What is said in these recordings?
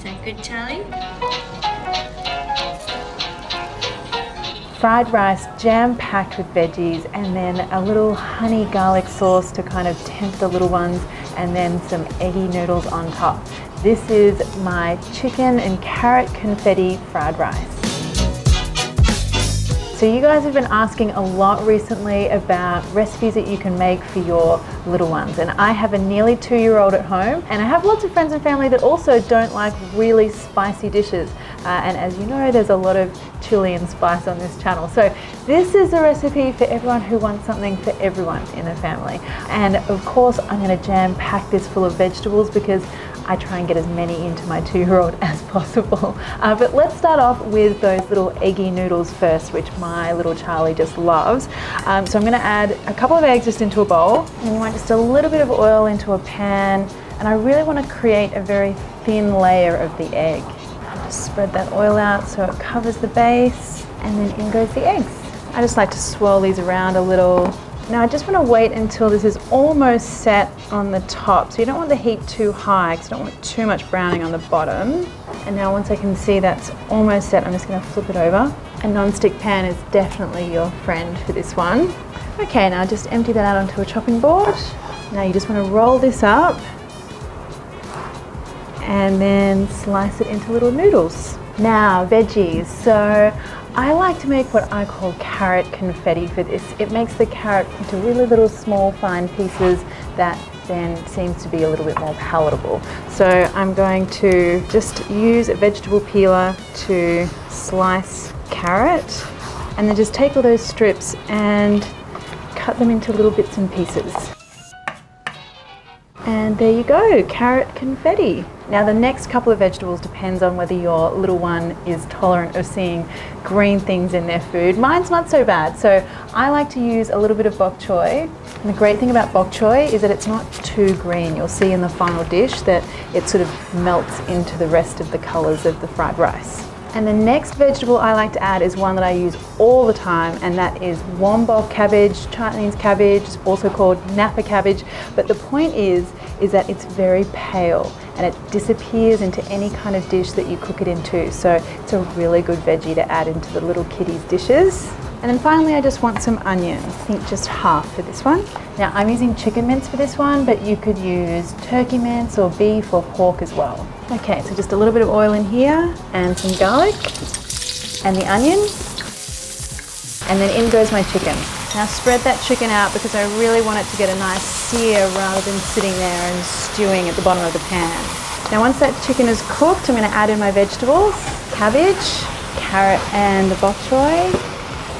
that good, Charlie? Fried rice jam-packed with veggies, and then a little honey garlic sauce to kind of tempt the little ones, and then some eggy noodles on top. This is my chicken and carrot confetti fried rice. So you guys have been asking a lot recently about recipes that you can make for your little ones, and I have a nearly 2-year-old at home, and I have lots of friends and family that also don't like really spicy dishes, and as you know, there's a lot of chili and spice on this channel. So this is a recipe for everyone who wants something for everyone in the family. And of course I'm going to jam pack this full of vegetables because I try and get as many into my 2-year-old as possible. But let's start off with those little eggy noodles first, which my little Charlie just loves. So I'm going to add a couple of eggs just into a bowl, and you want just a little bit of oil into a pan, and I really want to create a very thin layer of the egg. Just spread that oil out so it covers the base, and then in goes the eggs. I just like to swirl these around a little. Now I just want to wait until this is almost set on the top. So you don't want the heat too high because I don't want too much browning on the bottom. And now once I can see that's almost set, I'm just going to flip it over. A non-stick pan is definitely your friend for this one. Okay, now just empty that out onto a chopping board. Now you just want to roll this up and then slice it into little noodles. Now veggies. So I like to make what I call carrot confetti for this. It makes the carrot into really little small fine pieces that then seems to be a little bit more palatable. So I'm going to just use a vegetable peeler to slice carrot, and then just take all those strips and cut them into little bits and pieces. And there you go, carrot confetti. Now the next couple of vegetables depends on whether your little one is tolerant of seeing green things in their food. Mine's not so bad, so I like to use a little bit of bok choy. And the great thing about bok choy is that it's not too green. You'll see in the final dish that it sort of melts into the rest of the colors of the fried rice. And the next vegetable I like to add is one that I use all the time, and that is wombok cabbage, Chinese cabbage, also called napa cabbage. But the point is that it's very pale and it disappears into any kind of dish that you cook it into. So it's a really good veggie to add into the little kiddies' dishes. And then finally I just want some onion. I think just half for this one. Now I'm using chicken mince for this one, but you could use turkey mince or beef or pork as well. Okay, so just a little bit of oil in here and some garlic and the onion, and then in goes my chicken. Now spread that chicken out because I really want it to get a nice sear rather than sitting there and stewing at the bottom of the pan. Now once that chicken is cooked, I'm going to add in my vegetables, cabbage, carrot and the bok choy.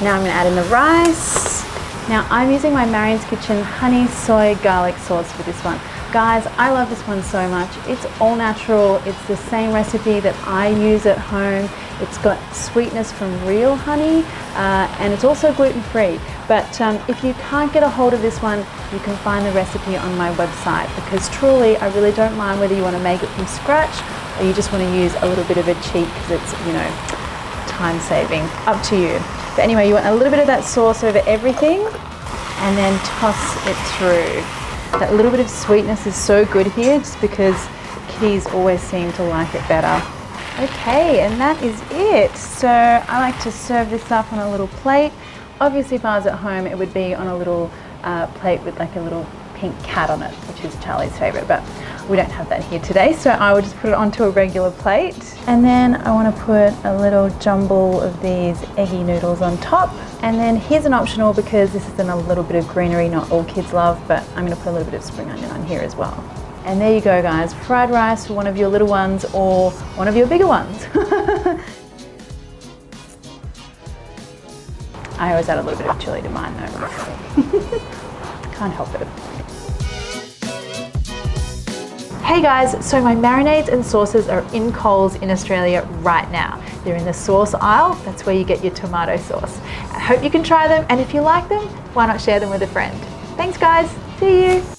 Now I'm going to add in the rice. Now I'm using my Marion's Kitchen honey soy garlic sauce for this one. Guys, I love this one so much. It's all natural. It's the same recipe that I use at home. It's got sweetness from real honey, and it's also gluten-free. But if you can't get a hold of this one, you can find the recipe on my website, because truly I really don't mind whether you want to make it from scratch or you just want to use a little bit of a cheat because it's, you know, time saving. Up to you. But anyway, you want a little bit of that sauce over everything and then toss it through. That little bit of sweetness is so good here just because kiddies always seem to like it better. Okay, and that is it. So I like to serve this up on a little plate. Obviously if I was at home it would be on a little plate with like a little pink cat on it, which is Charlie's favourite, but we don't have that here today, so I will just put it onto a regular plate. And then I want to put a little jumble of these eggy noodles on top. And then here's an optional, because this is a little bit of greenery not all kids love, but I'm going to put a little bit of spring onion on here as well. And there you go guys, fried rice for one of your little ones or one of your bigger ones. I always add a little bit of chili to mine though. Can't help it. Hey guys, so my marinades and sauces are in Coles in Australia right now. They're in the sauce aisle, that's where you get your tomato sauce. I hope you can try them, and if you like them, why not share them with a friend? Thanks guys, see you.